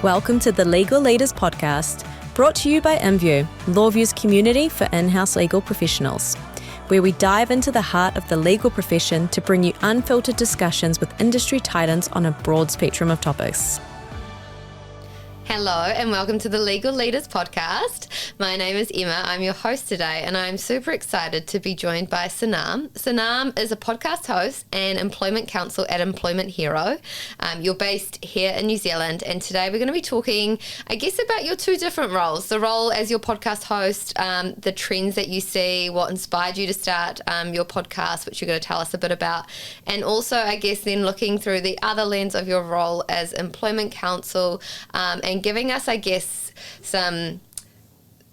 Welcome to the Legal Leaders Podcast, brought to you by InView, LawView's community for in-house legal professionals, where we dive into the heart of the legal profession to bring you unfiltered discussions with industry titans on a broad spectrum of topics. Hello and welcome to the Legal Leaders Podcast. My name is Emma. I'm your host today and I'm super excited to be joined by Sanam. Sanam is a podcast host and employment counsel at Employment Hero. You're based here in New Zealand, and today we're going to be talking, I guess, about your two different roles. The role as your podcast host, the trends that you see, what inspired you to start your podcast, which you're going to tell us a bit about, and also, I guess, then looking through the other lens of your role as employment counsel and giving us, I guess,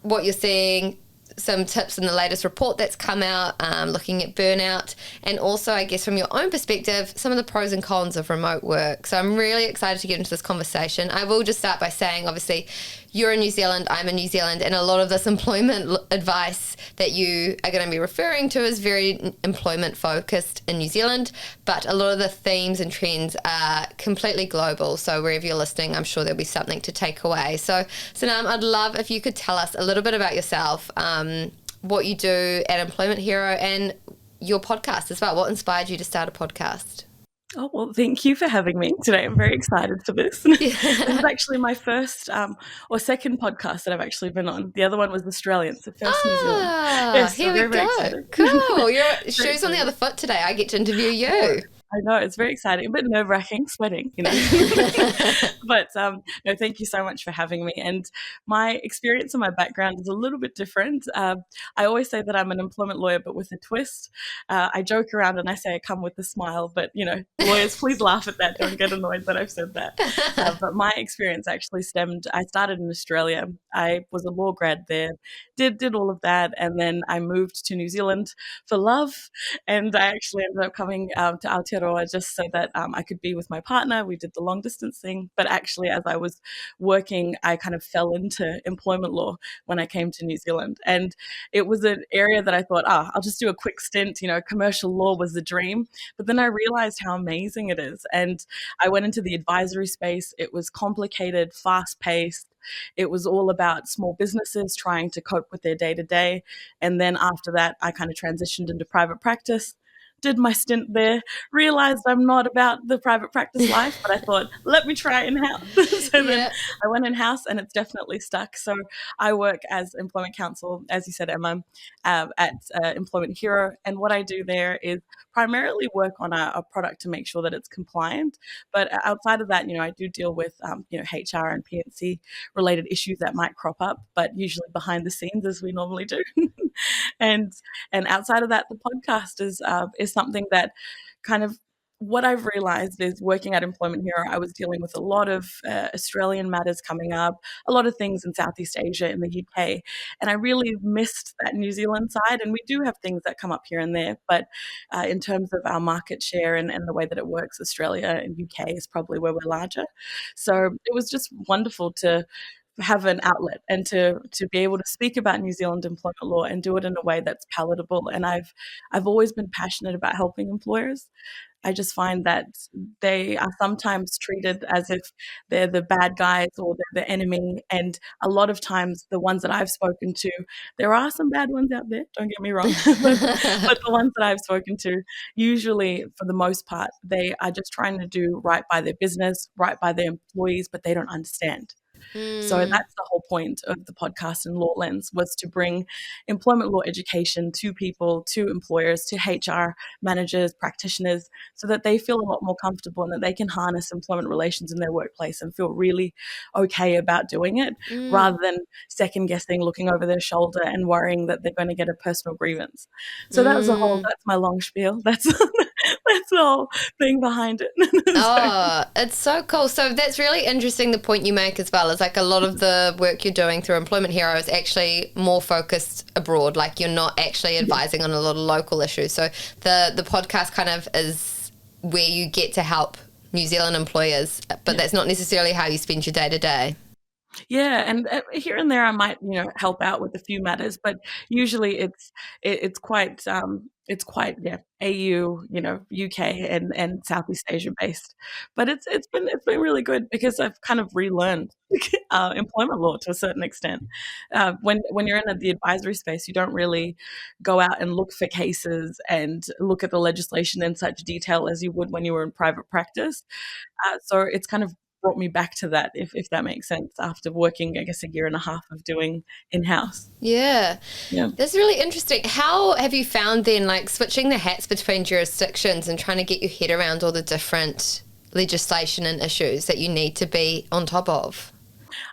what you're seeing, some tips in the latest report that's come out, looking at burnout, and also, I guess, from your own perspective, some of the pros and cons of remote work. So I'm really excited to get into this conversation. I will just start by saying, obviously, you're in New Zealand, I'm in New Zealand, and a lot of this employment advice that you are going to be referring to is very employment focused in New Zealand, but a lot of the themes and trends are completely global. So wherever you're listening, I'm sure there'll be something to take away. So Sanam, I'd love if you could tell us a little bit about yourself, what you do at Employment Hero and your podcast as well. What inspired you to start a podcast? Oh, well, thank you for having me today. I'm very excited for this. This is actually my first or second podcast that I've actually been on. The other one was Australian, so first New Zealand. Yes, here we go. Cool. Your shoes on the other foot today. I get to interview you. I know, it's very exciting, a bit nerve-wracking, sweating, you know. But no, thank you so much for having me. And my experience and my background is a little bit different. I always say that I'm an employment lawyer, but with a twist. I joke around and I say I come with a smile, but, you know, lawyers, please laugh at that. Don't get annoyed that I've said that. But my experience actually I started in Australia. I was a law grad there, did all of that, and then I moved to New Zealand for love, and I actually ended up coming to Aotearoa just so that I could be with my partner. We did the long distance thing, but actually as I was working, I kind of fell into employment law when I came to New Zealand. And it was an area that I thought, I'll just do a quick stint, you know, commercial law was the dream. But then I realized how amazing it is. And I went into the advisory space. It was complicated, fast paced. It was all about small businesses trying to cope with their day to day. And then after that, I kind of transitioned into private practice. Did my stint there, realized I'm not about the private practice life, but I thought, let me try in-house. Then I went in-house and it's definitely stuck. So I work as employment counsel, as you said, Emma, at Employment Hero. And what I do there is primarily work on a product to make sure that it's compliant. But outside of that, you know, I do deal with, HR and PNC related issues that might crop up, but usually behind the scenes as we normally do. And outside of that, the podcast is something that kind of what I've realized is working at Employment Hero, I was dealing with a lot of Australian matters coming up, a lot of things in Southeast Asia, in the UK, and I really missed that New Zealand side. And we do have things that come up here and there, but in terms of our market share and the way that it works, Australia and UK is probably where we're larger. So it was just wonderful to have an outlet and to be able to speak about New Zealand employment law and do it in a way that's palatable. And I've always been passionate about helping employers. I just find that they are sometimes treated as if they're the bad guys or they're the enemy. And a lot of times the ones that I've spoken to, there are some bad ones out there, don't get me wrong, but the ones that I've spoken to, usually for the most part, they are just trying to do right by their business, right by their employees, but they don't understand. So that's the whole point of the podcast and LawLenz, was to bring employment law education to people, to employers, to HR managers, practitioners, so that they feel a lot more comfortable and that they can harness employment relations in their workplace and feel really okay about doing it, rather than second guessing, looking over their shoulder and worrying that they're going to get a personal grievance. So that's my long spiel. That's the whole thing behind it. It's so cool. So that's really interesting, the point you make as well, is like a lot of the work you're doing through Employment Hero is actually more focused abroad, like you're not actually advising on a lot of local issues. So the podcast kind of is where you get to help New Zealand employers, but that's not necessarily how you spend your day to day. Yeah, and here and there I might, help out with a few matters, but usually it's quite AU, UK and Southeast Asia based. But it's been really good because I've kind of relearned employment law to a certain extent. When you're in the advisory space, you don't really go out and look for cases and look at the legislation in such detail as you would when you were in private practice. So it's kind of brought me back to that, if that makes sense, after working, I guess, a year and a half of doing in-house. Yeah. Yeah. That's really interesting. How have you found then, like, switching the hats between jurisdictions and trying to get your head around all the different legislation and issues that you need to be on top of?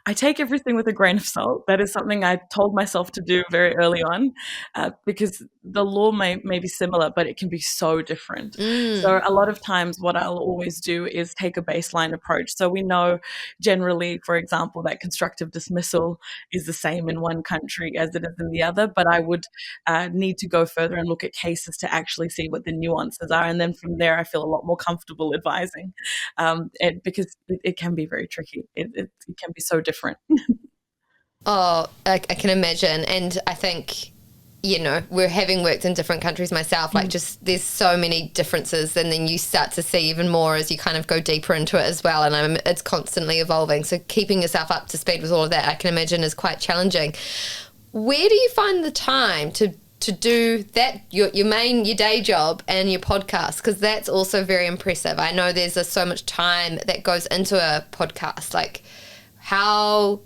I take everything with a grain of salt. That is something I told myself to do very early on, because the law may be similar, but it can be so different. So a lot of times what I'll always do is take a baseline approach. So we know generally, for example, that constructive dismissal is the same in one country as it is in the other, but I would need to go further and look at cases to actually see what the nuances are. And then from there, I feel a lot more comfortable advising, because it can be very tricky. It can be so different. Oh, I can imagine. And I think, we're having worked in different countries myself, like just there's so many differences, and then you start to see even more as you kind of go deeper into it as well. And it's constantly evolving. So keeping yourself up to speed with all of that, I can imagine, is quite challenging. Where do you find the time to do that, your day job and your podcast? Because that's also very impressive. I know there's so much time that goes into a podcast. Like, how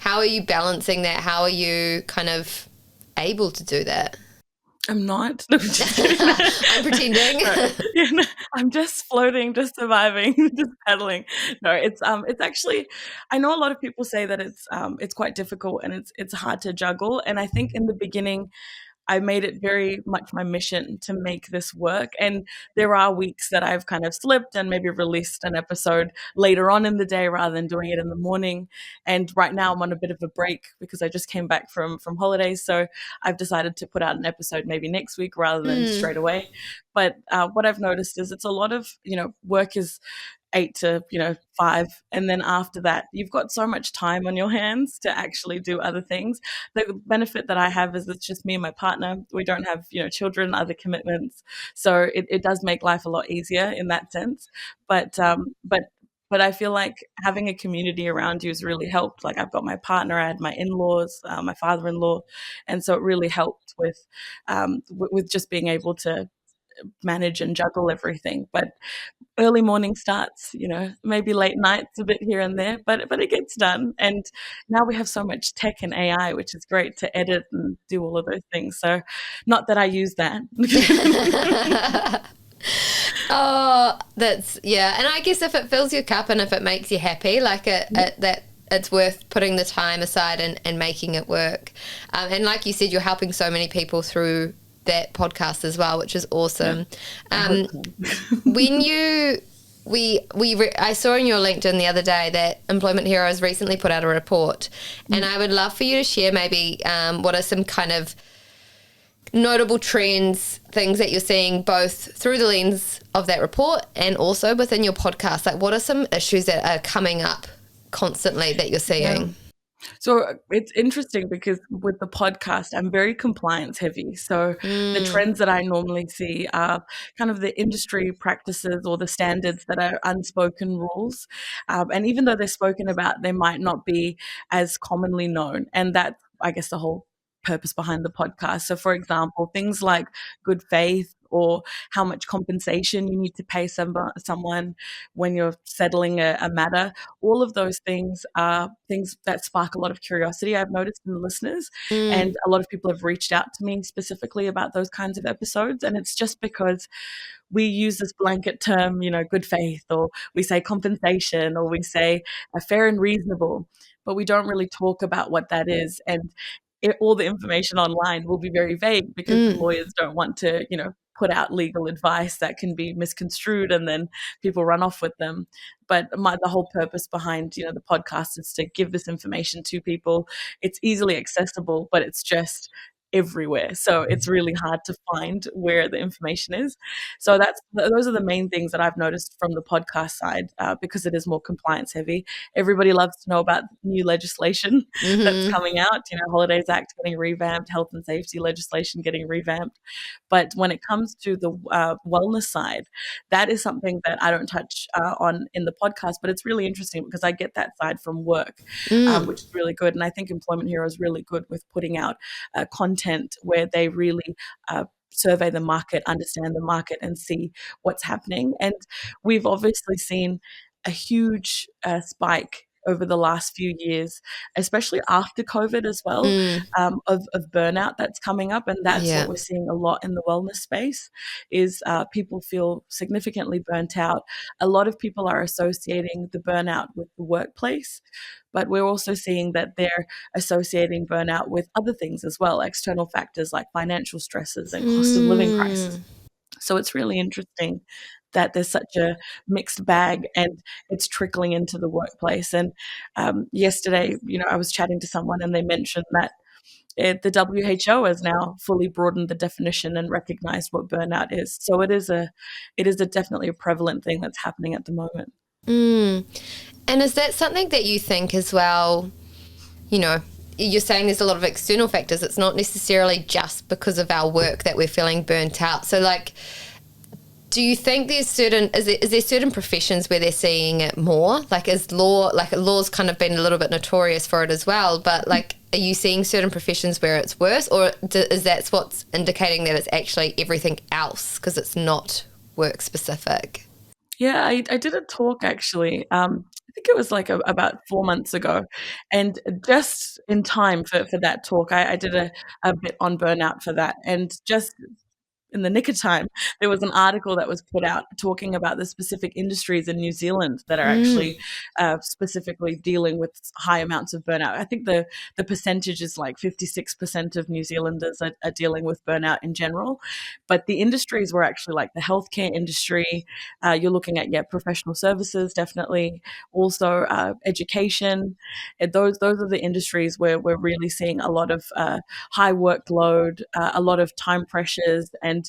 are you balancing that? How are you kind of able to do that? I'm not. No, I'm pretending. I'm just floating, just surviving, just paddling. No, it's actually, I know a lot of people say that it's quite difficult and it's hard to juggle. And I think in the beginning, I made it very much my mission to make this work. And there are weeks that I've kind of slipped and maybe released an episode later on in the day rather than doing it in the morning. And right now I'm on a bit of a break because I just came back from holidays. So I've decided to put out an episode maybe next week rather than straight away. But what I've noticed is it's a lot of, work is 8 to 5, and then after that you've got so much time on your hands to actually do other things. The benefit that I have is it's just me and my partner. We don't have children, other commitments, so it does make life a lot easier in that sense. But I feel like having a community around you has really helped. Like, I've got my partner, I had my in-laws, my father-in-law, and so it really helped with just being able to manage and juggle everything. But early morning starts, maybe late nights a bit here and there, but it gets done. And now we have so much tech and AI, which is great to edit and do all of those things. So not that I use that. Oh, and I guess if it fills your cup and if it makes you happy, like that, it's worth putting the time aside and making it work. And like you said, you're helping so many people through that podcast as well, which is awesome. I saw in your LinkedIn the other day that Employment Heroes recently put out a report, and I would love for you to share maybe what are some kind of notable trends, things that you're seeing both through the lens of that report and also within your podcast. Like, what are some issues that are coming up constantly that you're seeing? Yeah. So it's interesting because with the podcast, I'm very compliance heavy. So the trends that I normally see are kind of the industry practices or the standards that are unspoken rules. And even though they're spoken about, they might not be as commonly known. And that's, I guess, the whole purpose behind the podcast. So, for example, things like good faith or how much compensation you need to pay someone when you're settling a matter. All of those things are things that spark a lot of curiosity, I've noticed, in the listeners. And a lot of people have reached out to me specifically about those kinds of episodes. And it's just because we use this blanket term, good faith, or we say compensation, or we say fair and reasonable, but we don't really talk about what that is. And all the information online will be very vague because lawyers don't want to, put out legal advice that can be misconstrued and then people run off with them. But the whole purpose behind, the podcast is to give this information to people. It's easily accessible, but it's just everywhere. So it's really hard to find where the information is. So those are the main things that I've noticed from the podcast side, because it is more compliance heavy. Everybody loves to know about new legislation that's coming out. Holidays Act getting revamped, health and safety legislation getting revamped. But when it comes to the wellness side, that is something that I don't touch on in the podcast, but it's really interesting because I get that side from work, which is really good. And I think Employment Hero is really good with putting out content where they really survey the market, understand the market, and see what's happening. And we've obviously seen a huge spike over the last few years, especially after COVID as well, of burnout that's coming up. And that's what we're seeing a lot in the wellness space is people feel significantly burnt out. A lot of people are associating the burnout with the workplace, but we're also seeing that they're associating burnout with other things as well, external factors like financial stresses and cost of living crisis. So it's really interesting that there's such a mixed bag and it's trickling into the workplace. And yesterday, I was chatting to someone and they mentioned that the WHO has now fully broadened the definition and recognized what burnout is. So it is definitely a prevalent thing that's happening at the moment. And is that something that you think as well, you're saying there's a lot of external factors. It's not necessarily just because of our work that we're feeling burnt out. So do you think is there certain professions where they're seeing it more? Law's kind of been a little bit notorious for it as well, but are you seeing certain professions where it's worse, or is that what's indicating that it's actually everything else because it's not work specific? Yeah, I did a talk actually. I think it was about 4 months ago, and just in time for that talk, I did a bit on burnout for that, and just in the nick of time, there was an article that was put out talking about the specific industries in New Zealand that are actually specifically dealing with high amounts of burnout. I think the percentage is 56% of New Zealanders are dealing with burnout in general. But the industries were actually the healthcare industry. You're looking at, professional services, definitely. Also education. And those are the industries where we're really seeing a lot of high workload, a lot of time pressures, and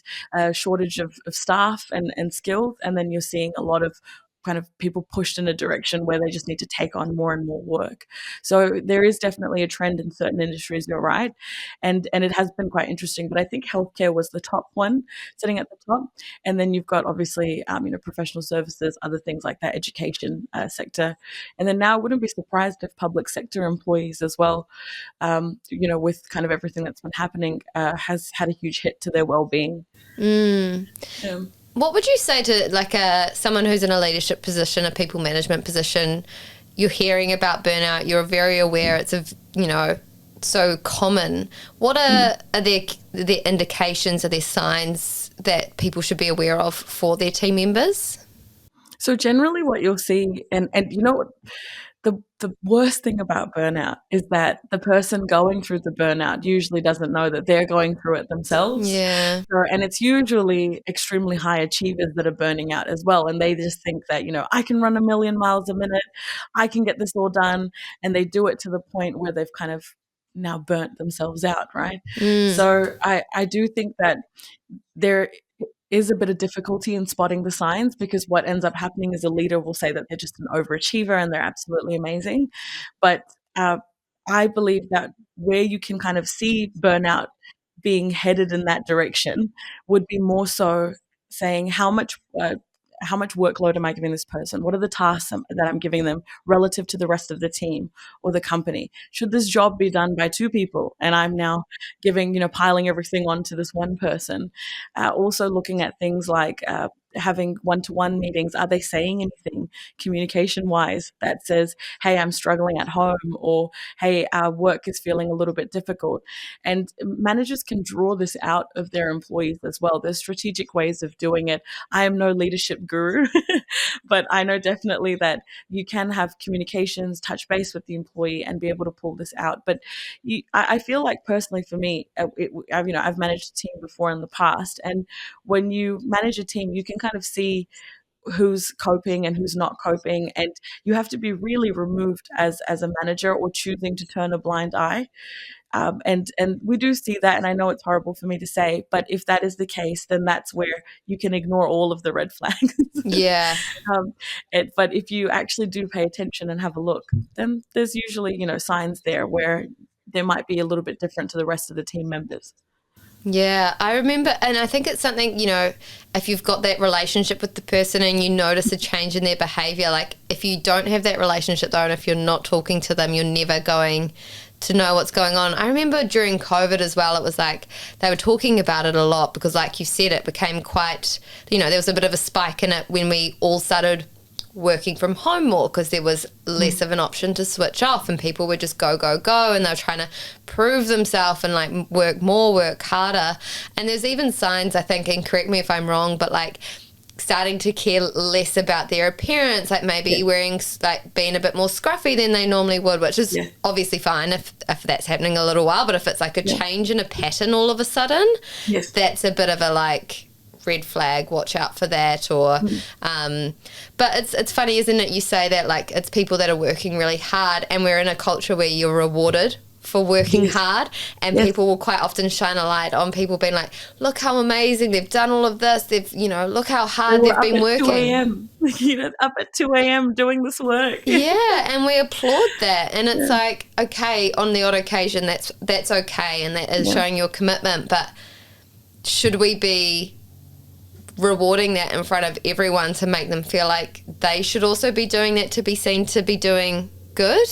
shortage of staff and skills. And then you're seeing a lot of kind of people pushed in a direction where they just need to take on more and more work. So there is definitely a trend in certain industries, you're right. And it has been quite interesting. But I think healthcare was the top one, sitting at the top. And then you've got obviously, professional services, other things like that, education sector. And then now I wouldn't be surprised if public sector employees as well, with kind of everything that's been happening, has had a huge hit to their well-being. What would you say to someone who's in a leadership position, a people management position? You're hearing about burnout. You're very aware it's so common. What are there indications? Are there signs that people should be aware of for their team members? So generally, what you'll see, and the worst thing about burnout is that the person going through the burnout usually doesn't know that they're going through it themselves. Yeah. And it's usually extremely high achievers that are burning out as well. And they just think that, I can run 1,000,000 miles a minute, I can get this all done. And they do it to the point where they've kind of now burnt themselves out, right? So I do think that there is a bit of difficulty in spotting the signs, because what ends up happening is a leader will say that they're just an overachiever and they're absolutely amazing. But I believe that where you can kind of see burnout being headed in that direction would be more so saying how much workload am I giving this person? What are the tasks that I'm giving them relative to the rest of the team or the company? Should this job be done by 2 people and I'm now piling everything onto this one person? Also looking at things like having one-to-one meetings. Are they saying anything communication-wise that says, hey, I'm struggling at home, or hey, our work is feeling a little bit difficult? And managers can draw this out of their employees as well. There's strategic ways of doing it. I am no leadership guru, but I know definitely that you can have communications, touch base with the employee and be able to pull this out. But I feel like personally for me, I've managed a team before in the past, and when you manage a team, you can kind of see who's coping and who's not coping, and you have to be really removed as a manager or choosing to turn a blind eye. And we do see that, and I know it's horrible for me to say, but if that is the case, then that's where you can ignore all of the red flags. Yeah. But if you actually do pay attention and have a look, then there's usually, signs there where they might be a little bit different to the rest of the team members. Yeah, I remember, and I think it's something, if you've got that relationship with the person and you notice a change in their behavior, like if you don't have that relationship though, and if you're not talking to them, you're never going to know what's going on. I remember during COVID as well, it was like they were talking about it a lot because like you said, it became quite, there was a bit of a spike in it when we all started working from home more because there was less of an option to switch off and people would just go, and they were trying to prove themselves and like work more, work harder. And there's even signs, I think, and correct me if I'm wrong, but like starting to care less about their appearance, like maybe wearing, like being a bit more scruffy than they normally would, which is obviously fine if that's happening a little while, but if it's like a change in a pattern all of a sudden, that's a bit of a like red flag, watch out for that. Or but it's funny, isn't it, you say that like it's people that are working really hard and we're in a culture where you're rewarded for working hard, and people will quite often shine a light on people being like, look how amazing they've done all of this, they've look how hard they've been working 2 a.m. Up at 2 a.m. doing this work. And we applaud that, and it's like, okay, on the odd occasion that's okay, and that is showing your commitment, but should we be rewarding that in front of everyone to make them feel like they should also be doing that to be seen to be doing good?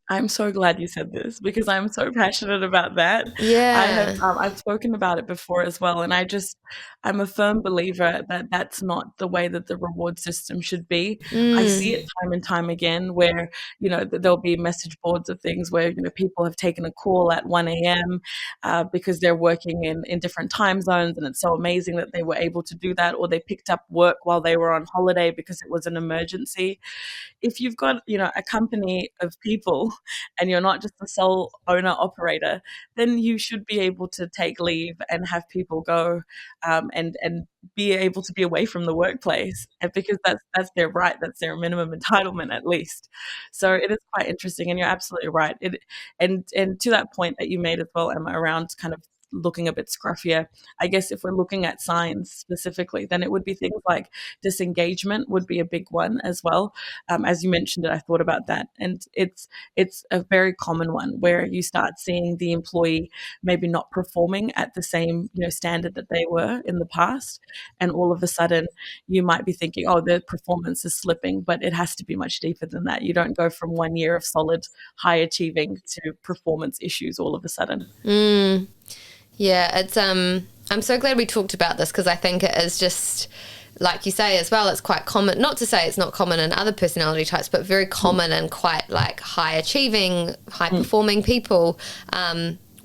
I'm so glad you said this because I'm so passionate about that. Yeah. I've spoken about it before as well, and I'm a firm believer that that's not the way that the reward system should be. I see it time and time again where, there'll be message boards of things where, people have taken a call at 1 a.m. Because they're working in different time zones, and it's so amazing that they were able to do that, or they picked up work while they were on holiday because it was an emergency. If you've got, a company of people and you're not just a sole owner operator, then you should be able to take leave and have people go and be able to be away from the workplace, and because that's their right, that's their minimum entitlement at least. So it is quite interesting, and you're absolutely right. And to that point that you made as well, Emma, around kind of looking a bit scruffier, I guess if we're looking at signs specifically, then it would be things like disengagement would be a big one as well. As you mentioned it, I thought about that, and it's a very common one where you start seeing the employee maybe not performing at the same standard that they were in the past, and all of a sudden you might be thinking, oh, their performance is slipping, but it has to be much deeper than that. You don't go from 1 year of solid high achieving to performance issues all of a sudden. Yeah, it's I'm so glad we talked about this because I think it is just, like you say as well, it's quite common, not to say it's not common in other personality types, but very common in quite like high achieving, high performing people,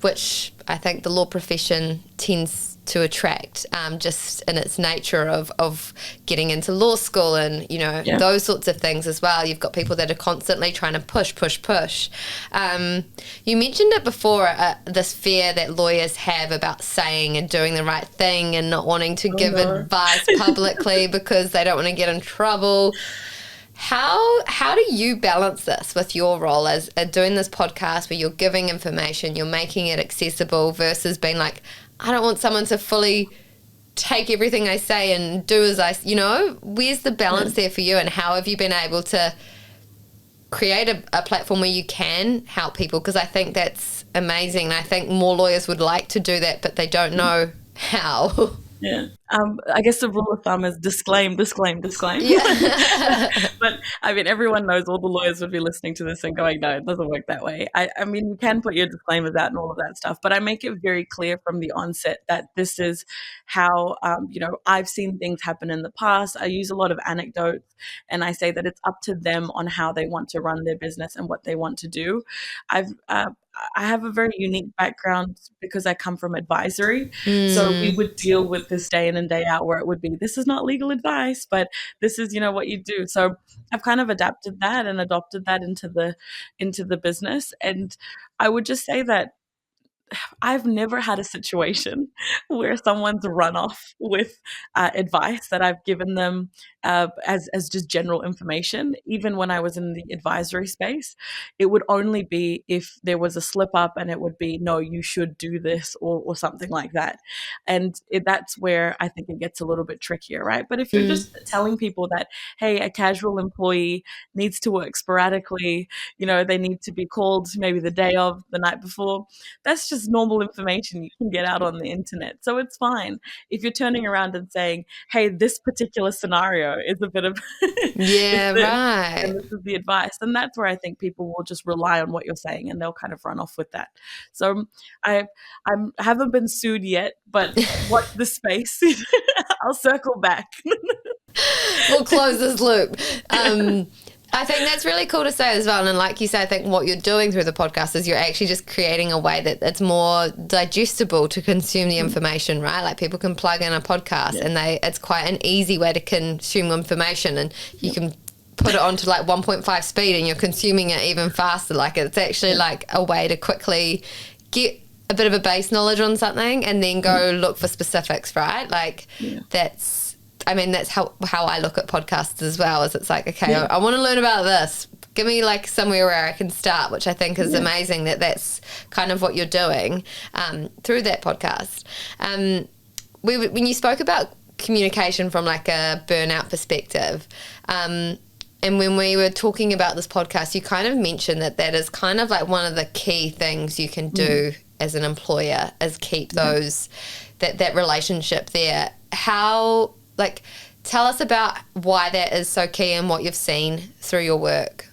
which I think the law profession tends to attract, just in its nature of getting into law school and, those sorts of things as well. You've got people that are constantly trying to push. You mentioned it before, this fear that lawyers have about saying and doing the right thing and not wanting to give advice publicly because they don't want to get in trouble. How do you balance this with your role as doing this podcast where you're giving information, you're making it accessible versus being like, I don't want someone to fully take everything I say and do as I, where's the balance there for you, and how have you been able to create a platform where you can help people? Because I think that's amazing. I think more lawyers would like to do that, but they don't know how. Yeah. I guess the rule of thumb is disclaim. Yeah. But I mean, everyone knows, all the lawyers would be listening to this and going, no, it doesn't work that way. I mean, you can put your disclaimers out and all of that stuff, but I make it very clear from the onset that this is how, I've seen things happen in the past. I use a lot of anecdotes, and I say that it's up to them on how they want to run their business and what they want to do. I have a very unique background because I come from advisory. So we would deal with this day in and day out where it would be, this is not legal advice, but this is, what you do. So I've kind of adapted that and adopted that into the business. And I would just say that I've never had a situation where someone's run off with advice that I've given them as just general information. Even when I was in the advisory space, it would only be if there was a slip up, and it would be, no, you should do this, or something like that. And that's where I think it gets a little bit trickier, right? But if you're just telling people that, hey, a casual employee needs to work sporadically, they need to be called maybe the day of, the night before, that's just normal information you can get out on the internet. So it's fine. If you're turning around and saying, hey, this particular scenario is a bit of Yeah, this, right. and this is the advice, then that's where I think people will just rely on what you're saying, and they'll kind of run off with that. So I haven't been sued yet, but watch the space. I'll circle back. We'll close this loop. I think that's really cool to say as well. And like you say, I think what you're doing through the podcast is you're actually just creating a way that it's more digestible to consume the information, right? Like people can plug in a podcast and it's quite an easy way to consume information, and you can put it onto like 1.5 speed and you're consuming it even faster. Like it's actually like a way to quickly get a bit of a base knowledge on something and then go look for specifics, right? Like that's how I look at podcasts as well, is it's like, okay, I want to learn about this. Give me like somewhere where I can start, which I think is amazing that's kind of what you're doing through that podcast. When you spoke about communication from like a burnout perspective, and when we were talking about this podcast, you kind of mentioned that is kind of like one of the key things you can do as an employer, is keep those that relationship there. How, like, tell us about why that is so key and what you've seen through your work.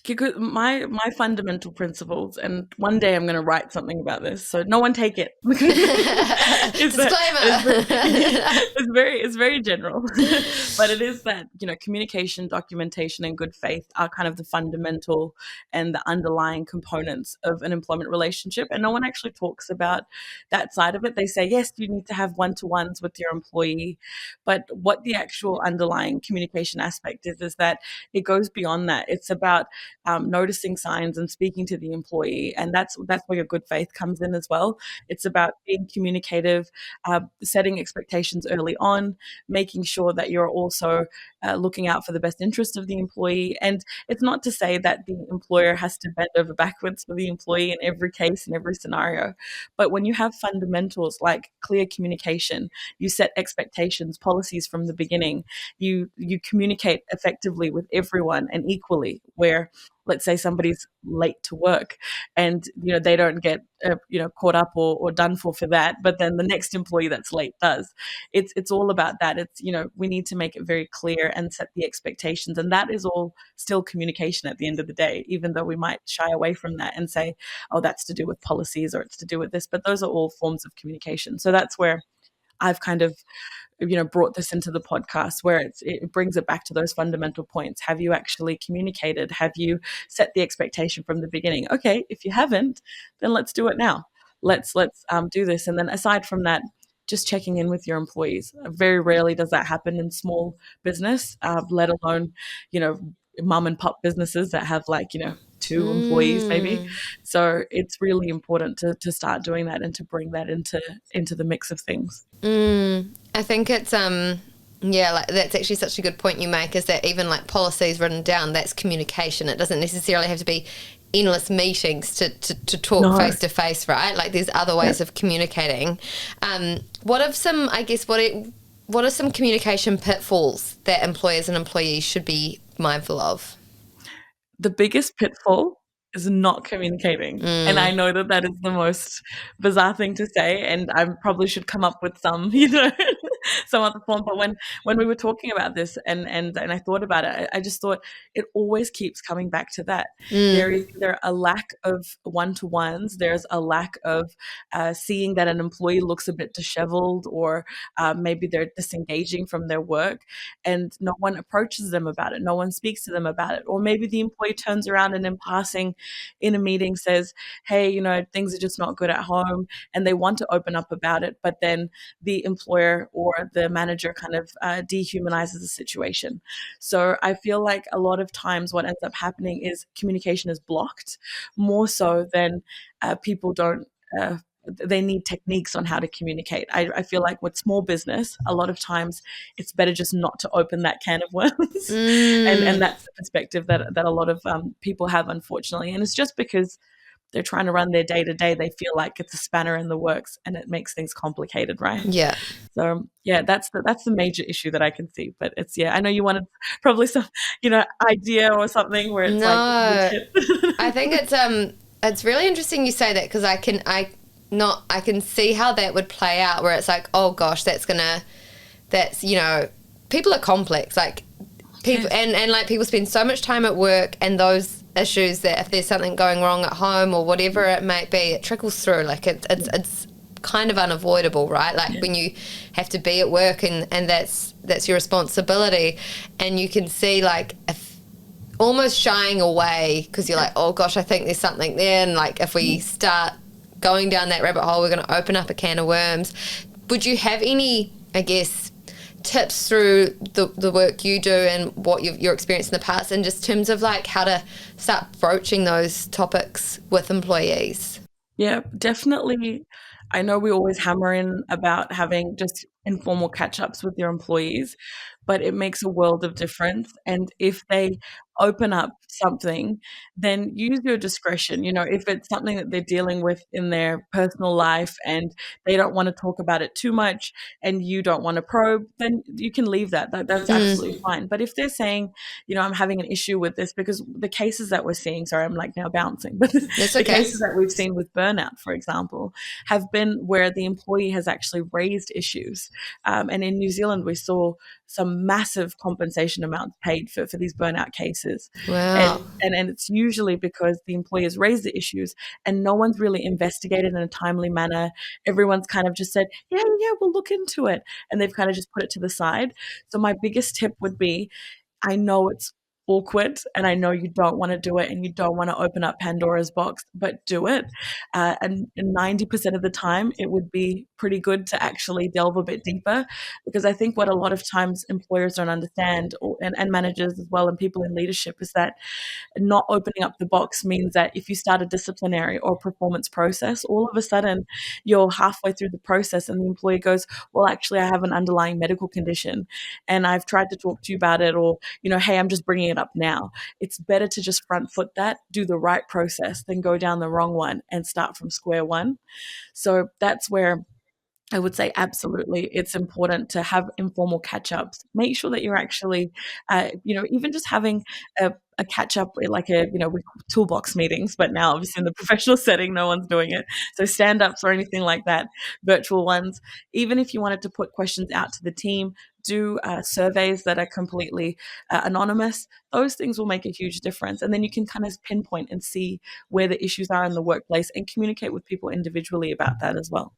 Because my fundamental principles, and one day I'm going to write something about this, so no one take it. Disclaimer. It's very general, but it is that communication, documentation, and good faith are kind of the fundamental and the underlying components of an employment relationship, and no one actually talks about that side of it. They say, yes, you need to have one-to-ones with your employee, but what the actual underlying communication aspect is that it goes beyond that. It's about noticing signs and speaking to the employee, and that's where your good faith comes in as well. It's about being communicative, setting expectations early on, making sure that you're also looking out for the best interest of the employee. And it's not to say that the employer has to bend over backwards for the employee in every case, in every scenario, but when you have fundamentals like clear communication, you set expectations, policies from the beginning, you communicate effectively with everyone and equally, where let's say somebody's late to work and they don't get caught up or done for that, but then the next employee that's late does. It's all about that. It's we need to make it very clear and set the expectations, and that is all still communication at the end of the day, even though we might shy away from that and say, oh, that's to do with policies or it's to do with this, but those are all forms of communication. So that's where I've kind of brought this into the podcast, where it brings it back to those fundamental points. Have you actually communicated? Have you set the expectation from the beginning? Okay, if you haven't, then let's do it now. Let's do this. And then aside from that, just checking in with your employees. Very rarely does that happen in small business, let alone mom and pop businesses that have 2 employees maybe. So it's really important to start doing that and to bring that into the mix of things. I think it's that's actually such a good point you make, is that even like policies written down, that's communication. It doesn't necessarily have to be endless meetings to talk face to face, right? Like there's other ways of communicating. What are some communication pitfalls that employers and employees should be mindful of? The biggest pitfall is not communicating. And I know that is the most bizarre thing to say, and I probably should come up with some, some other form. But when we were talking about this and I thought about it, I just thought it always keeps coming back to that. There is either a lack of one-to-ones, there's a lack of seeing that an employee looks a bit disheveled, or maybe they're disengaging from their work and no one approaches them about it, no one speaks to them about it. Or maybe the employee turns around and in passing in a meeting says, hey, things are just not good at home, and they want to open up about it, but then the employer or the manager kind of dehumanizes the situation. So I feel like a lot of times what ends up happening is communication is blocked, more so than people don't they need techniques on how to communicate. I feel like with small business, a lot of times it's better just not to open that can of worms. And that's the perspective that a lot of people have, unfortunately. And it's just because they're trying to run their day to day, they feel like it's a spanner in the works and it makes things complicated, right? Yeah. So yeah, that's the major issue that I can see. But it's, I know you wanted probably some, idea or something where it's No, like I think it's really interesting you say that, because I can see how that would play out, where it's like, oh gosh, people are complex, like people, and like people spend so much time at work, and those issues that if there's something going wrong at home or whatever it might be, it trickles through. Like it's kind of unavoidable, right? Like when you have to be at work and that's your responsibility, and you can see like if almost shying away because you're like, oh gosh, I think there's something there, and like if we start going down that rabbit hole, we're going to open up a can of worms. Would you have any, I guess, tips through the work you do and what your experience in the past, and just terms of like how to start broaching those topics with employees? Yeah, definitely. I know we always hammer in about having just informal catch-ups with your employees, but it makes a world of difference. And if they open up something, then use your discretion. If it's something that they're dealing with in their personal life and they don't want to talk about it too much and you don't want to probe, then you can leave that. That's absolutely fine. But if they're saying, I'm having an issue with this, because the cases that we're seeing, sorry, I'm like now bouncing, but the cases that we've seen with burnout, for example, have been where the employee has actually raised issues. And in New Zealand, we saw some massive compensation amounts paid for these burnout cases. Wow. And it's usually because the employee has raised the issues and no one's really investigated in a timely manner. Everyone's kind of just said, yeah, we'll look into it. And they've kind of just put it to the side. So my biggest tip would be, I know it's awkward and I know you don't want to do it and you don't want to open up Pandora's box, but do it. And 90% of the time, it would be pretty good to actually delve a bit deeper, because I think what a lot of times employers don't understand, and managers as well, and people in leadership, is that not opening up the box means that if you start a disciplinary or performance process, all of a sudden you're halfway through the process and the employee goes, well, actually, I have an underlying medical condition and I've tried to talk to you about it, or, hey, I'm just bringing it up now. It's better to just front foot that, do the right process, than go down the wrong one and start from square one. So that's where I would say absolutely it's important to have informal catch-ups. Make sure that you're actually, even just having a catch-up, like we toolbox meetings, but now obviously in the professional setting, no one's doing it. So stand-ups or anything like that, virtual ones. Even if you wanted to put questions out to the team, do surveys that are completely anonymous. Those things will make a huge difference. And then you can kind of pinpoint and see where the issues are in the workplace and communicate with people individually about that as well.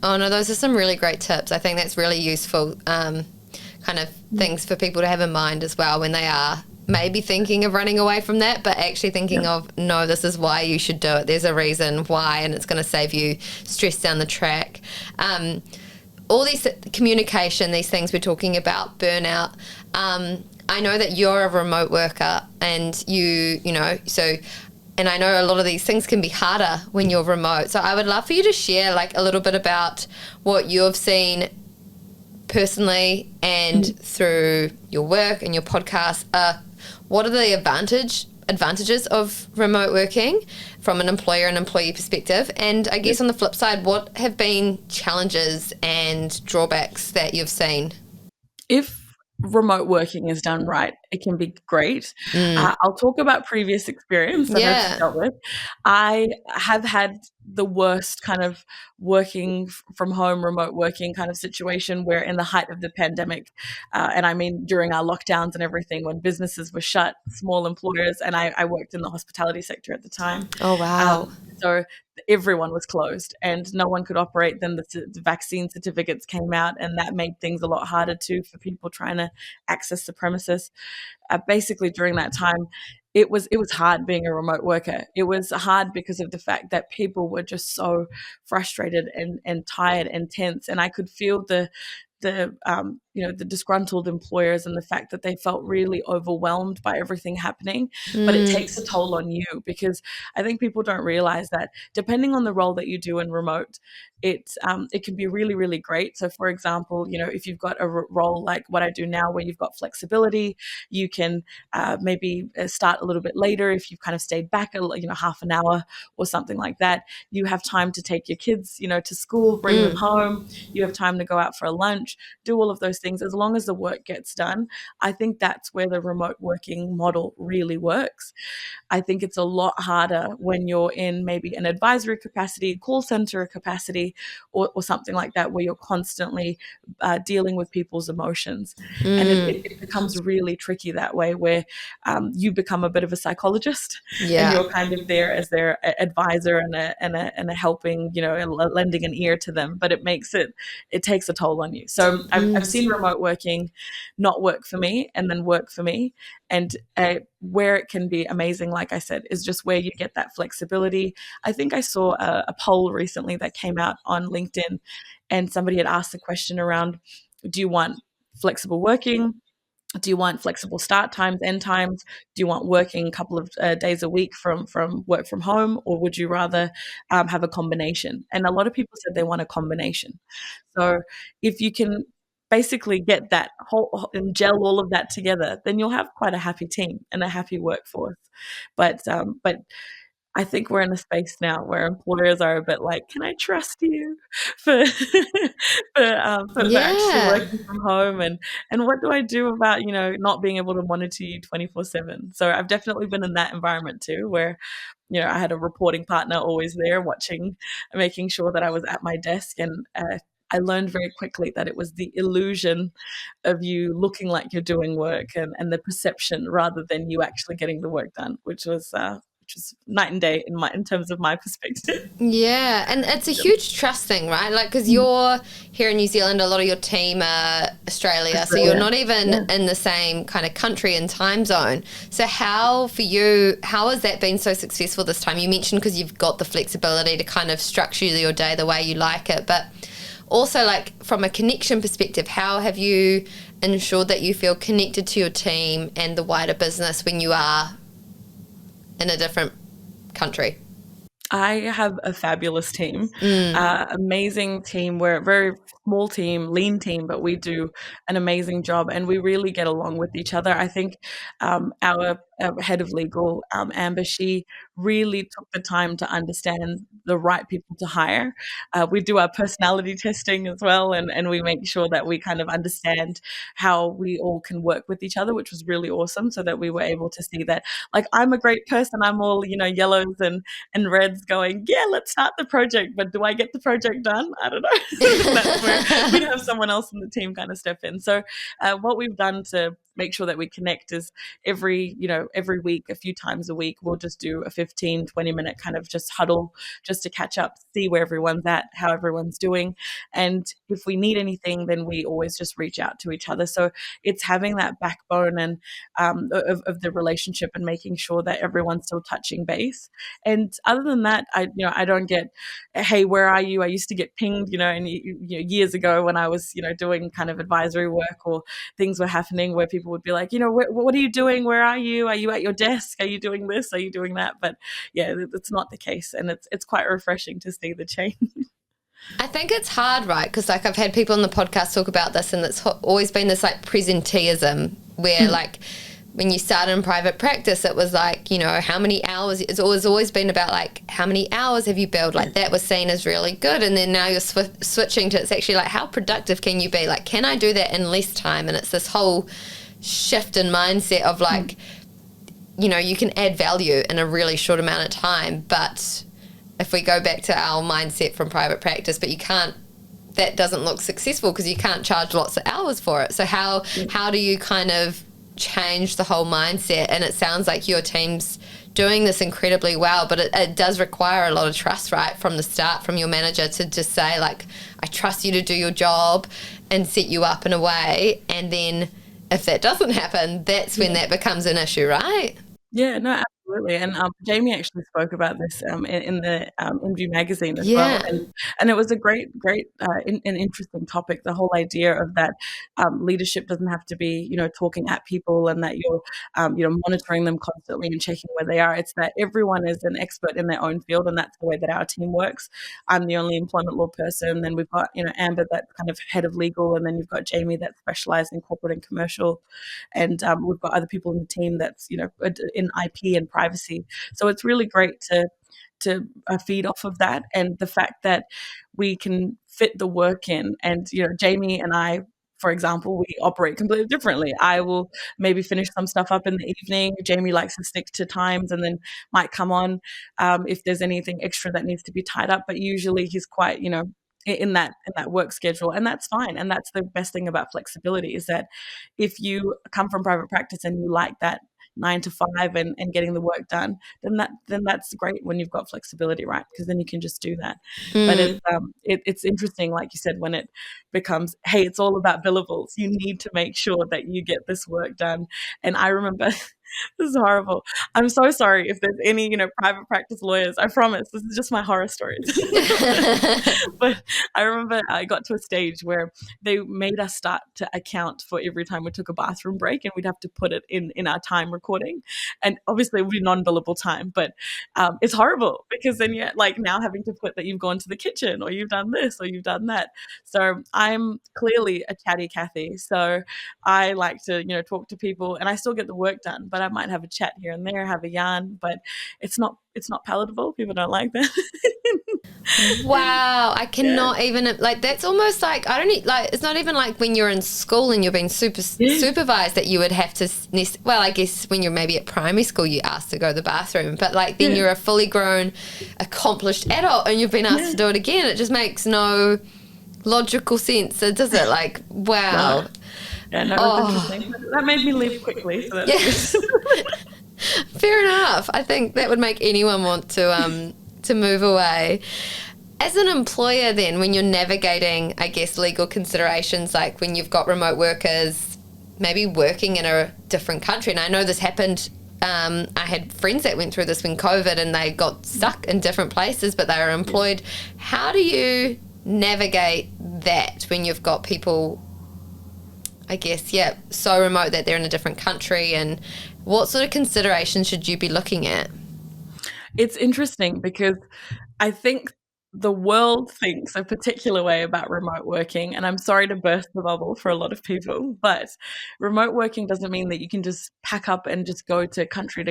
Oh, no, those are some really great tips. I think that's really useful kind of things for people to have in mind as well when they are maybe thinking of running away from that, but actually thinking of, no, this is why you should do it. There's a reason why, and it's going to save you stress down the track. All these communication, these things we're talking about, burnout, I know that you're a remote worker and and I know a lot of these things can be harder when you're remote. So I would love for you to share like a little bit about what you've seen personally and through your work and your podcast. What are the advantages of remote working from an employer and employee perspective? And I guess on the flip side, what have been challenges and drawbacks that you've seen? If remote working is done right, it can be great. I'll talk about previous experience that I've dealt with. I have had the worst kind of working from home, remote working kind of situation where in the height of the pandemic, and I mean during our lockdowns and everything, when businesses were shut, small employers, and I worked in the hospitality sector at the time. Oh, wow. So everyone was closed and no one could operate. Then the vaccine certificates came out and that made things a lot harder too for people trying to access the premises. Basically during that time, it was hard being a remote worker. It was hard because of the fact that people were just so frustrated and tired and tense. And I could feel the the disgruntled employers and the fact that they felt really overwhelmed by everything happening. But it takes a toll on you, because I think people don't realize that depending on the role that you do in remote, it can be really, really great. So for example, if you've got a role like what I do now, where you've got flexibility, you can maybe start a little bit later if you've kind of stayed back half an hour or something like that. You have time to take your kids to school, bring them home. You have time to go out for a lunch, do all of those things. As long as the work gets done, I think that's where the remote working model really works. I think it's a lot harder when you're in maybe an advisory capacity, call center capacity, or something like that, where you're constantly dealing with people's emotions. And it becomes really tricky that way, where you become a bit of a psychologist, and you're kind of there as their advisor and a helping, lending an ear to them. But it takes a toll on you. So I've seen remote working not work for me and then work for me. And where it can be amazing, like I said, is just where you get that flexibility. I think I saw a poll recently that came out on LinkedIn, and somebody had asked the question around, do you want flexible working? Do you want flexible start times, end times? Do you want working a couple of days a week from work from home? Or would you rather have a combination? And a lot of people said they want a combination. So if you can basically get that whole and gel all of that together, then you'll have quite a happy team and a happy workforce. But I think we're in a space now where employers are a bit like, can I trust you for actually working from home? And what do I do about, not being able to monitor you 24/7? So I've definitely been in that environment too, where, I had a reporting partner always there watching, making sure that I was at my desk. And I learned very quickly that it was the illusion of you looking like you're doing work, and the perception, rather than you actually getting the work done, which was night and day in terms of my perspective. Yeah, and it's a huge trust thing, right? Like, because you're here in New Zealand, a lot of your team are Australia, so you're not even in the same kind of country and time zone. So how has that been so successful this time? You mentioned because you've got the flexibility to kind of structure your day the way you like it, but also, like, from a connection perspective, how have you ensured that you feel connected to your team and the wider business when you are in a different country? I have a fabulous team, amazing team. We're a very small team, lean team, but we do an amazing job, and we really get along with each other. I think our head of legal, Amber, she really took the time to understand the right people to hire. We do our personality testing as well, and we make sure that we kind of understand how we all can work with each other, which was really awesome, so that we were able to see that, like, I'm a great person, I'm all, yellows and reds going, yeah, let's start the project, but do I get the project done? I don't know. That's where we'd have someone else in the team kind of step in. So what we've done to make sure that we connect is every week, a few times a week, we'll just do a 15-20 minute kind of just huddle, just to catch up, see where everyone's at, how everyone's doing. And if we need anything, then we always just reach out to each other. So it's having that backbone and of the relationship, and making sure that everyone's still touching base. And other than that, I don't get, hey, where are you? I used to get pinged, and years ago when I was, doing kind of advisory work, or things were happening where people would be like, what are you doing? Where are you? Are you at your desk? Are you doing this? Are you doing that? But yeah, it's not the case. And it's quite refreshing to see the change. I think it's hard, right? Because, like, I've had people on the podcast talk about this, and it's always been this, like, presenteeism where, like, when you started in private practice, it was like, how many hours, it's always been about, like, how many hours have you billed? Like, that was seen as really good. And then now you're switching to, it's actually like, how productive can you be? Like, can I do that in less time? And it's this whole shift in mindset of, like, you can add value in a really short amount of time, but if we go back to our mindset from private practice, but that doesn't look successful because you can't charge lots of hours for it. So how do you kind of change the whole mindset? And it sounds like your team's doing this incredibly well, but it does require a lot of trust, right, from the start, from your manager, to just say, like, I trust you to do your job and set you up in a way. And then if that doesn't happen, that's when that becomes an issue, right? Yeah, no, absolutely. And Jamie actually spoke about this in the Interview magazine as well, Yeah. and it was a great and interesting topic. The whole idea of that leadership doesn't have to be talking at people, and that you're monitoring them constantly and checking where they are. It's that everyone is an expert in their own field, and that's the way that our team works. I'm the only employment law person. Then we've got Amber, that's kind of head of legal, and then you've got Jamie, that's specialised in corporate and commercial, and we've got other people in the team that's in IP and privacy. So it's really great to feed off of that, and the fact that we can fit the work in. And Jamie and I, for example, we operate completely differently. I will maybe finish some stuff up in the evening. Jamie likes to stick to times and then might come on if there's anything extra that needs to be tied up. But usually he's quite, in that work schedule, and that's fine. And that's the best thing about flexibility, is that if you come from private practice and you like that 9 to 5 and getting the work done, then that's great when you've got flexibility, right? Because then you can just do that. But it's interesting, like you said, when it becomes, hey, it's all about billables. You need to make sure that you get this work done. And I remember this is horrible. I'm so sorry if there's any, private practice lawyers. I promise this is just my horror stories. But I remember I got to a stage where they made us start to account for every time we took a bathroom break, and we'd have to put it in our time recording. And obviously it would be non-billable time, but it's horrible, because then you're like now having to put that you've gone to the kitchen, or you've done this, or you've done that. So I'm clearly a chatty Cathy. So I like to, talk to people, and I still get the work done, but I might have a chat here and there, have a yarn, but it's not palatable. People don't like that. Wow, I cannot even, like, that's almost like, I don't need, like, it's not even like when you're in school and you're being supervised that you would have to, well, I guess when you're maybe at primary school you asked to go to the bathroom, but like then you're a fully grown, accomplished adult and you've been asked to do it again. It just makes no logical sense, does it? Like, wow. No. Yeah, no, it was interesting. That made me leave quickly. So that's Fair enough. I think that would make anyone want to move away. As an employer then, when you're navigating, I guess, legal considerations, like when you've got remote workers maybe working in a different country, and I know this happened, I had friends that went through this when COVID and they got stuck in different places, but they were employed. How do you navigate that when you've got people, I guess, so remote that they're in a different country, and what sort of considerations should you be looking at? It's interesting because I think the world thinks a particular way about remote working, and I'm sorry to burst the bubble for a lot of people, but remote working doesn't mean that you can just pack up and just go to country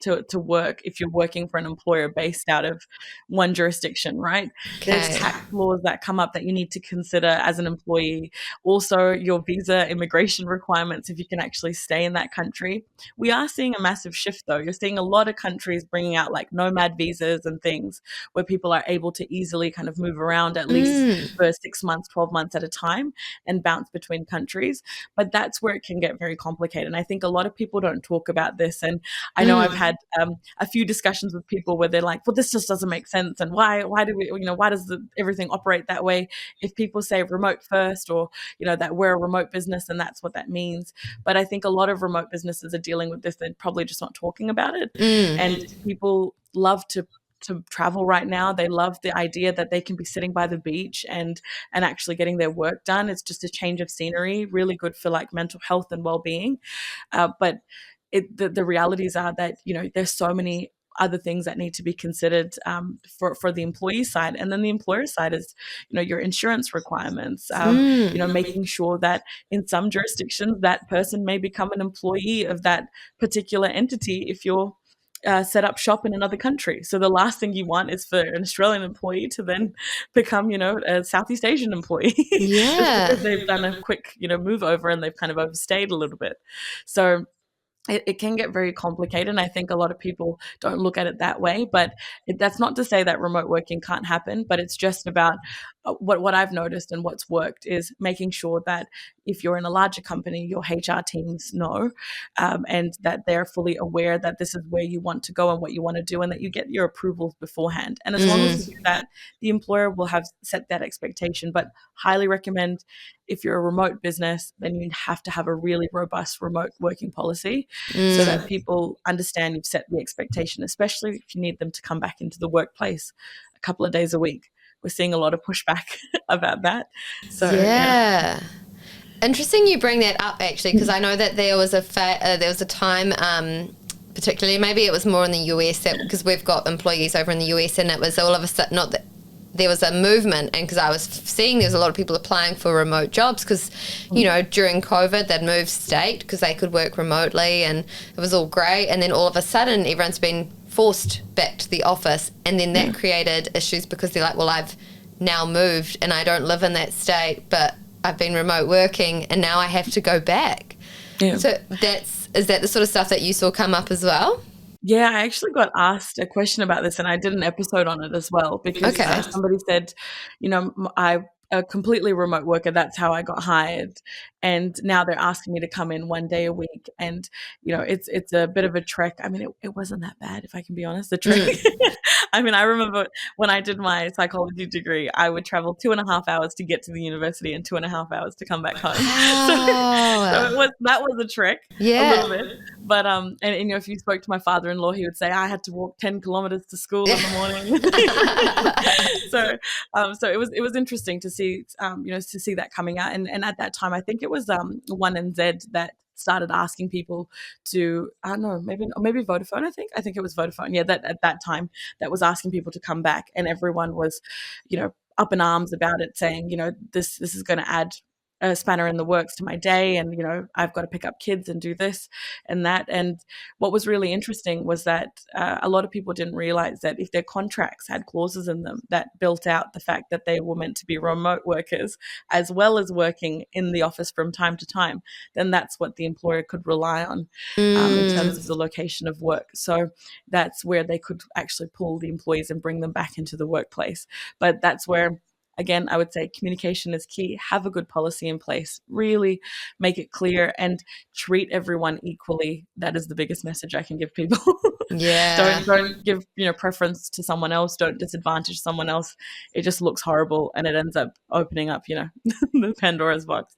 to work if you're working for an employer based out of one jurisdiction, right? Okay. There's tax laws that come up that you need to consider as an employee. Also, your visa immigration requirements, if you can actually stay in that country. We are seeing a massive shift though. You're seeing a lot of countries bringing out like nomad visas and things where people are able to easily kind of move around at least for 6 months, 12 months at a time and bounce between countries. But that's where it can get very complicated. And I think a lot of people don't talk about this. And I know I've had a few discussions with people where they're like, well, this just doesn't make sense. And why do we, why does everything operate that way? If people say remote first, or, that we're a remote business and that's what that means. But I think a lot of remote businesses are dealing with this. They're probably just not talking about it. And people love to travel right now. They love the idea that they can be sitting by the beach and actually getting their work done. It's just a change of scenery, really good for like mental health and well-being. But the realities are that, there's so many other things that need to be considered for the employee side. And then the employer side is, your insurance requirements, making sure that in some jurisdictions that person may become an employee of that particular entity if you're set up shop in another country. So the last thing you want is for an Australian employee to then become, a Southeast Asian employee. Yeah. Because they've done a quick, move over and they've kind of overstayed a little bit. So it can get very complicated, and I think a lot of people don't look at it that way. But that's not to say that remote working can't happen, but it's just about what I've noticed and what's worked is making sure that if you're in a larger company, your HR teams know and that they're fully aware that this is where you want to go and what you want to do, and that you get your approvals beforehand. And as long as you do that, the employer will have set that expectation. But highly recommend if you're a remote business, then you have to have a really robust remote working policy so that people understand you've set the expectation, especially if you need them to come back into the workplace a couple of days a week. We're seeing a lot of pushback about that. So yeah. Interesting you bring that up, actually, because I know that there was a time, particularly maybe it was more in the US, because we've got employees over in the US, and it was all of a sudden not that there was a movement, and because I was seeing there was a lot of people applying for remote jobs because, you know, during COVID they'd moved state because they could work remotely and it was all great, and then all of a sudden everyone's been forced back to the office, and then that created issues because they're like, well, I've now moved and I don't live in that state, but I've been remote working and now I have to go back. Yeah. So is that the sort of stuff that you saw come up as well? Yeah, I actually got asked a question about this, and I did an episode on it as well because somebody said, you know, I'm a completely remote worker. That's how I got hired. And now they're asking me to come in 1 day a week. And, you know, it's a bit of a trek. I mean, it wasn't that bad, if I can be honest, the trek. I mean, I remember when I did my psychology degree, I would travel 2.5 hours to get to the university and 2.5 hours to come back home. So that was a trek a little bit. But, and you know, if you spoke to my father-in-law, he would say, I had to walk 10 kilometers to school in the morning. So it was interesting to see, you know, to see that coming out. And at that time, I think it was 1NZ that started asking people to, I don't know, maybe Vodafone, I think it was Vodafone. Yeah, that at that time that was asking people to come back, and everyone was, you know, up in arms about it, saying, you know, this is going to add a spanner in the works to my day, and, you know, I've got to pick up kids and do this and that. And what was really interesting was that a lot of people didn't realize that if their contracts had clauses in them that built out the fact that they were meant to be remote workers as well as working in the office from time to time, then that's what the employer could rely on in terms of the location of work. So that's where they could actually pull the employees and bring them back into the workplace. But that's where, again, I would say communication is key. Have a good policy in place. Really make it clear and treat everyone equally. That is the biggest message I can give people. Yeah. Don't give, you know, preference to someone else. Don't disadvantage someone else. It just looks horrible, and it ends up opening up, you know, the Pandora's box.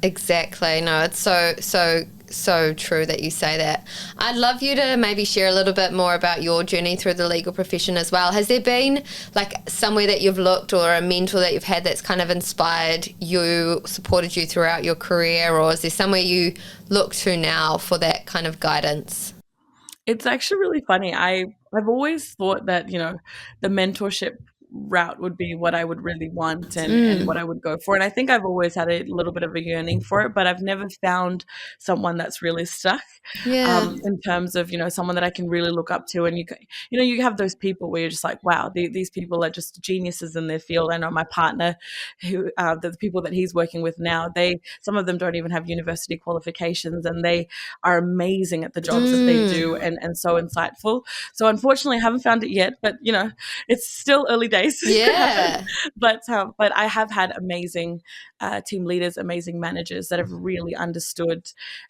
Exactly. No, it's so true that you say that. I'd love you to maybe share a little bit more about your journey through the legal profession as well. Has there been like somewhere that you've looked or a mentor that you've had that's kind of inspired you, supported you throughout your career, or is there somewhere you look to now for that kind of guidance? It's actually really funny. I've always thought that, you know, the mentorship route would be what I would really want and what I would go for. And I think I've always had a little bit of a yearning for it, but I've never found someone that's really stuck in terms of, you know, someone that I can really look up to. And you have those people where you're just like, wow, these people are just geniuses in their field. I know my partner, who the people that he's working with now, some of them don't even have university qualifications, and they are amazing at the jobs that they do and so insightful. So unfortunately, I haven't found it yet, but, you know, it's still early days. Yeah. But I have had amazing team leaders, amazing managers that have really understood,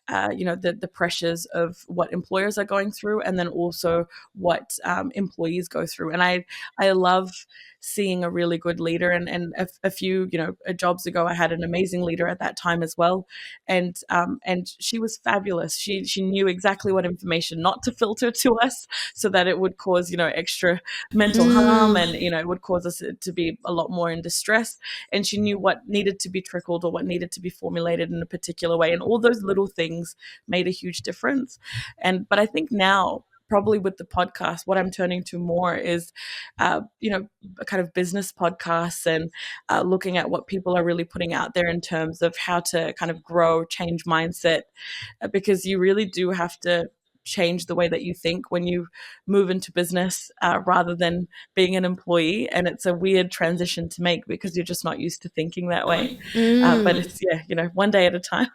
you know, the pressures of what employers are going through, and then also what employees go through. And I love seeing a really good leader. And a few, you know, jobs ago, I had an amazing leader at that time as well. And she was fabulous. She knew exactly what information not to filter to us so that it would cause, you know, extra mental harm, and, you know, it would cause us to be a lot more in distress. And she knew what needed to be trickled or what needed to be formulated in a particular way. And all those little things made a huge difference. But I think now, probably with the podcast, what I'm turning to more is, you know, kind of business podcasts and looking at what people are really putting out there in terms of how to kind of grow, change mindset, because you really do have to change the way that you think when you move into business rather than being an employee. And it's a weird transition to make because you're just not used to thinking that way. But it's, yeah, you know, one day at a time.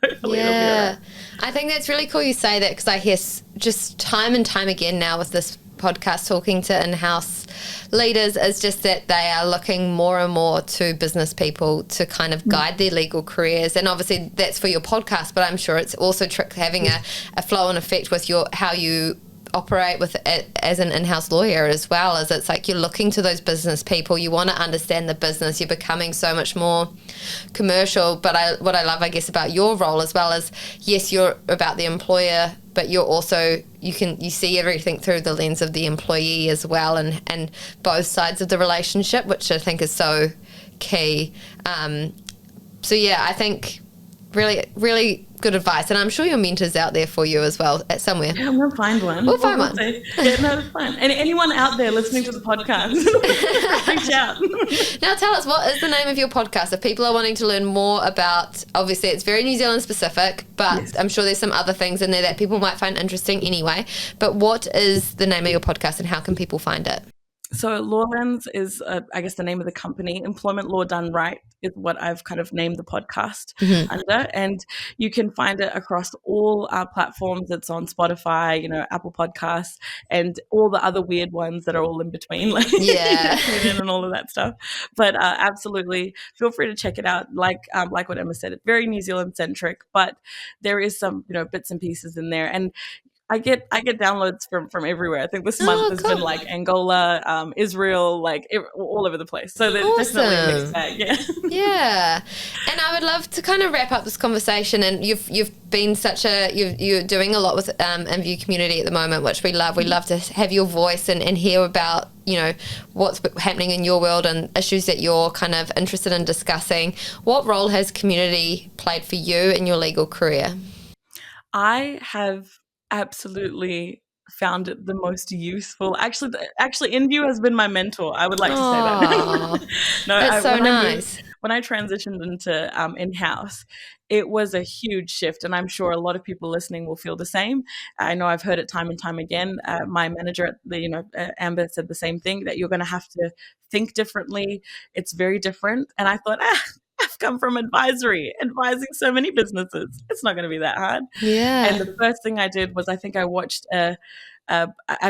Hopefully it'll be all right. I think that's really cool you say that, because I hear just time and time again now with this podcast talking to in-house leaders is just that they are looking more and more to business people to kind of guide their legal careers. And obviously that's for your podcast, but I'm sure it's also having a flow and effect with how you operate with it as an in-house lawyer as well, as it's like you're looking to those business people, you want to understand the business, you're becoming so much more commercial. But what I love, I guess, about your role as well is, yes, you're about the employer, but you're also, you see everything through the lens of the employee as well, and both sides of the relationship, which I think is so key. So yeah, I think really, really good advice, and I'm sure your mentor's out there for you as well at somewhere. Yeah, I'm gonna find one. We'll find one. Yeah, no, it's fine. And anyone out there listening to the podcast, reach out. Now tell us, what is the name of your podcast? If people are wanting to learn more about, obviously it's very New Zealand specific, but yes, I'm sure there's some other things in there that people might find interesting anyway. But what is the name of your podcast and how can people find it? So LawLenz is, I guess, the name of the company. Employment Law Done Right is what I've kind of named the podcast under. And you can find it across all our platforms. It's on Spotify, Apple Podcasts, and all the other weird ones that are all in between, like and all of that stuff. But absolutely, feel free to check it out. Like what Emma said, it's very New Zealand centric, but there is some, bits and pieces in there. And I get downloads from everywhere. I think this month has been like Angola, Israel, like all over the place. So there's definitely a mixed bag. Yeah. And I would love to kind of wrap up this conversation. And you've been you're doing a lot with InView community at the moment, which we love. We love to have your voice and hear about what's happening in your world and issues that you're kind of interested in discussing. What role has community played for you in your legal career? I have absolutely found it the most useful. Actually, InView has been my mentor. I would like to say that. No, that's so nice. When I transitioned into in-house, it was a huge shift, and I'm sure a lot of people listening will feel the same. I know I've heard it time and time again. My manager at the, Amber said the same thing, that you're going to have to think differently. It's very different. And I thought, I've come from advising so many businesses. It's not going to be that hard. Yeah. And the first thing I did was, I think I watched I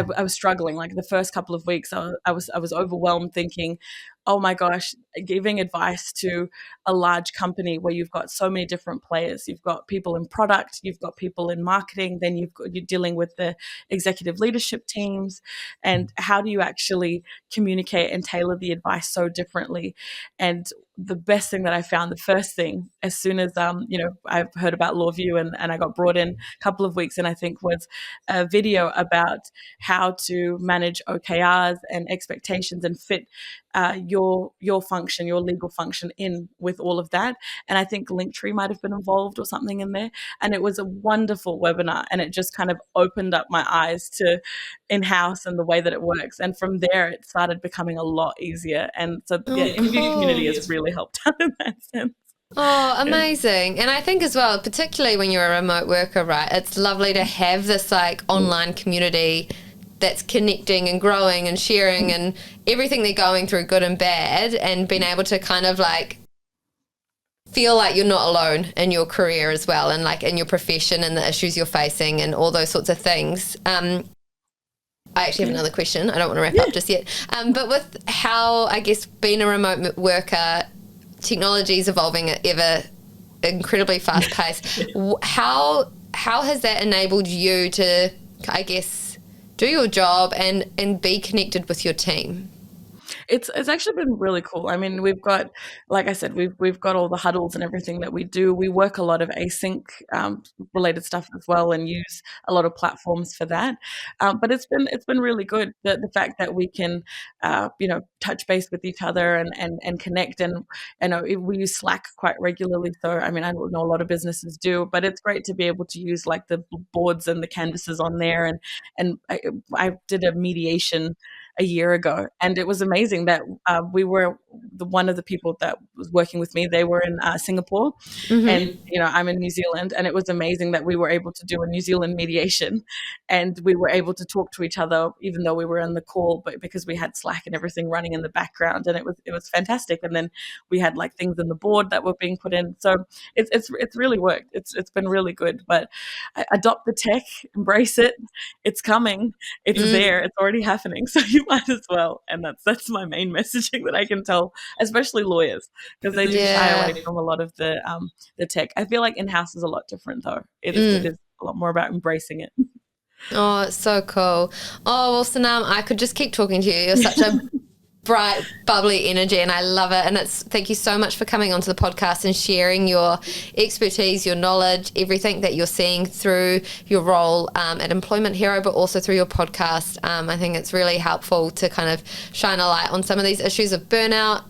was struggling. Like the first couple of weeks, I was overwhelmed, thinking, oh my gosh, giving advice to a large company where you've got so many different players. You've got people in product, you've got people in marketing, then you're dealing with the executive leadership teams. And how do you actually communicate and tailor the advice so differently? And the best thing that I found, the first thing, as soon as I've heard about LawView and I got brought in a couple of weeks in, I think, was a video about how to manage OKRs and expectations and fit your function, your legal function in with all of that. And I think Linktree might have been involved or something in there. And it was a wonderful webinar, and it just kind of opened up my eyes to in-house and the way that it works. And from there, it started becoming a lot easier. And so InView community has really helped out in that sense. Oh, amazing. And I think as well, particularly when you're a remote worker, right, it's lovely to have this like online community that's connecting and growing and sharing and everything they're going through, good and bad, and being able to kind of like feel like you're not alone in your career as well, and like in your profession and the issues you're facing and all those sorts of things. I actually have another question. I don't want to wrap up just yet. But with how, I guess, being a remote worker, technology is evolving at ever incredibly fast pace. How has that enabled you to, I guess, do your job and be connected with your team? It's actually been really cool. I mean, we've got, like I said, we've got all the huddles and everything that we do. We work a lot of async related stuff as well, and use a lot of platforms for that. But it's been really good, the fact that we can touch base with each other and connect. And we use Slack quite regularly. So I mean, I don't know, a lot of businesses do, but it's great to be able to use like the boards and the canvases on there. And I did a mediation a year ago, and it was amazing that we were one of the people that was working with me. They were in Singapore, and I'm in New Zealand, and it was amazing that we were able to do a New Zealand mediation, and we were able to talk to each other even though we were in the call, but because we had Slack and everything running in the background, and it was fantastic. And then we had like things in the board that were being put in, so it's really worked. It's been really good. But adopt the tech, embrace it. It's coming. It's there. It's already happening. So you might as well. And that's my main messaging that I can tell, especially lawyers, because they do shy away from a lot of the tech. I feel like in-house is a lot different though. It is a lot more about embracing it. Oh, it's so cool. Oh, well, Sanam, I could just keep talking to you. You're such a bright, bubbly energy, and I love it. And thank you so much for coming onto the podcast and sharing your expertise, your knowledge, everything that you're seeing through your role at Employment Hero, but also through your podcast. I think it's really helpful to kind of shine a light on some of these issues of burnout,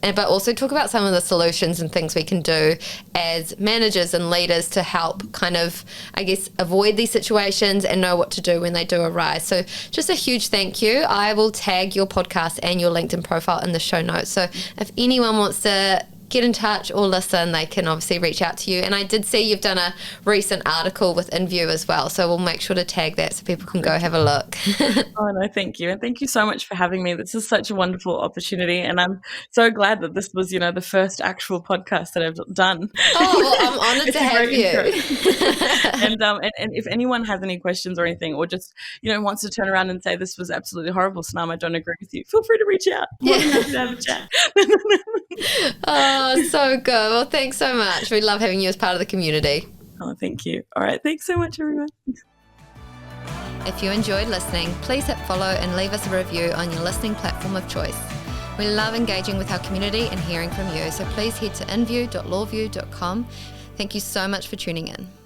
but also talk about some of the solutions and things we can do as managers and leaders to help kind of, I guess, avoid these situations and know what to do when they do arise. So just a huge thank you. I will tag your podcast and your LinkedIn profile in the show notes. So if anyone wants to get in touch or listen, they can obviously reach out to you. And I did see you've done a recent article with InView as well, so we'll make sure to tag that so people can go have a look. Oh, no, thank you. And thank you so much for having me. This is such a wonderful opportunity, and I'm so glad that this was, the first actual podcast that I've done. Oh, well, I'm honoured to have you. And if anyone has any questions or anything, or just, wants to turn around and say this was absolutely horrible, Sanam, I don't agree with you, feel free to reach out. More than happy to have a chat. Oh, so good. Well, thanks so much. We love having you as part of the community. Oh, thank you. All right. Thanks so much, everyone. If you enjoyed listening, please hit follow and leave us a review on your listening platform of choice. We love engaging with our community and hearing from you, so please head to inview.lawview.com. Thank you so much for tuning in.